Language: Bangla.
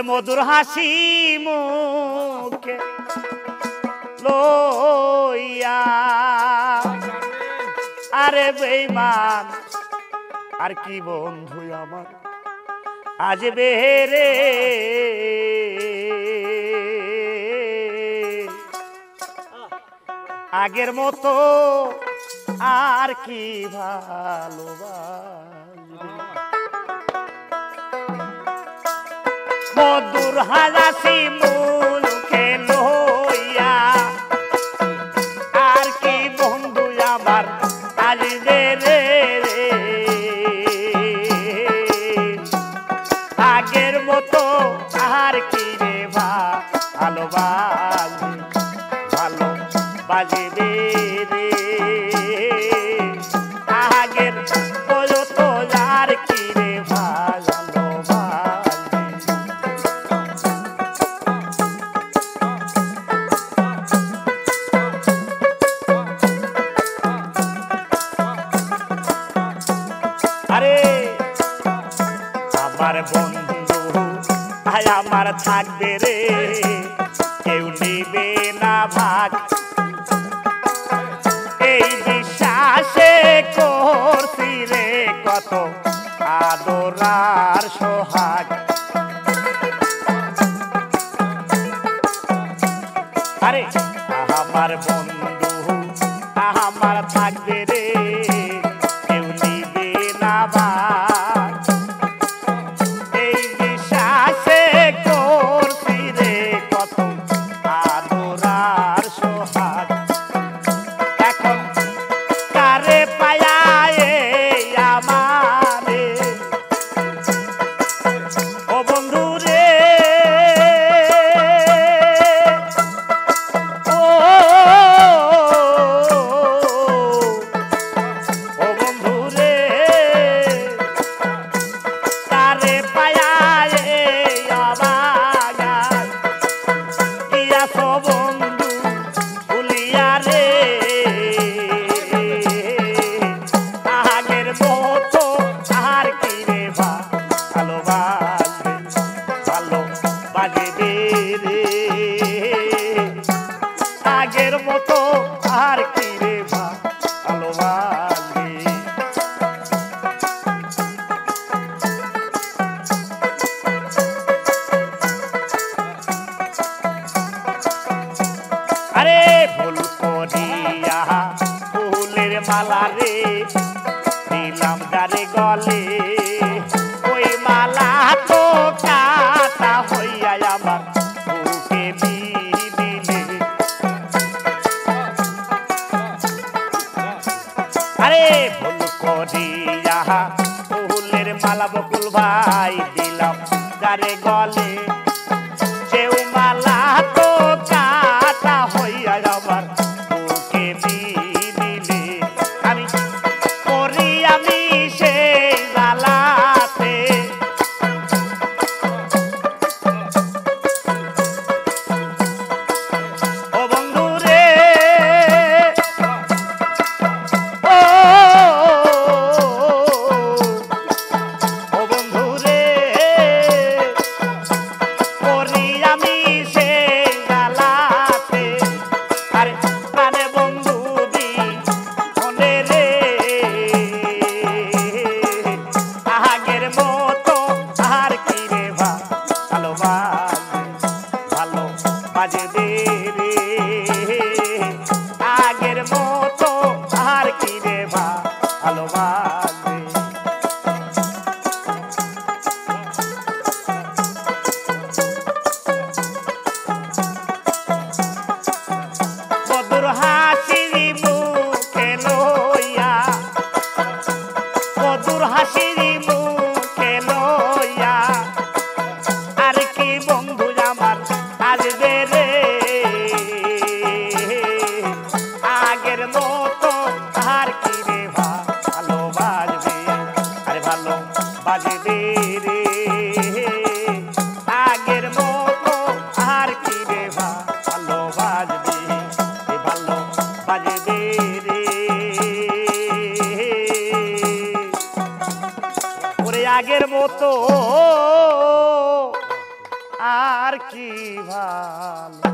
ওরে মধুর হাসি মুখে লইয়া আরে বেঈমান আর কি বন্ধু আমার আজ বেরে আগের মতো আর কি ভালোবাসবে মধুর হাসি মুখে লইয়া আর কি বন্ধু আমার আজ বেরে আগের মতো আর কি রে ভালোবাসবে ভালোবাসবে রে আগের মতো আর কি রে আরে আমার বন্ধু আয় আমার থাকবে রে কেউ নিবে না ভাগ এই বিশ্বাসে করছি রে কত আদর আর সোহাগ আরে আমার বন্ধু আমার থাকবে রে কেউ নিবে না ভাগ এই বিশ্বাসে করছি রে কত আদর আর সোহাগ এখন কারে পায়া আমারে ও বন্ধু রে ও বন্ধু রে কারে পায়া আমার গিয়াছ বন্ধু ভুলিয়া রে আগের মতো আর কি রে ভালোবাসবে রে আগের মতো আর কি রে ভালোবাসবে আরে ভুল করিয়া ফুলের মালা রে দিলাম যারে গলে ওই মালা তো কাটা হইয়া আমার বুকে দিলে আরে ভুল করিয়া ফুলের মালা বকুল ভাই দিলাম যারে গলে সেও মালা তো কাটা হইয়া আমার বুকে দিলে আমি করি আমি সেই জ্বালাতে ও বন্ধু রে ও বন্ধু রে করি আমি সেই জ্বালাতে আরে মানে বন্ধু দি মনে রে আগের মতো আর কি রে ভালোবাসবে রে আগের মতো আর কি রে ভালোবাসবে মধুর হাসি মুখে লইয়া মধুর হাসি মুখে লইয়া আর কি বন্ধু আমার আসবে রে আগের মতো আর কি রে ভালোবাসবে আরে ভালোবাসবে রে আগের মতো আর কি রে ভালোবাসবে ভালোবাসবে রে ওরে আগের মতো আর কি ভালো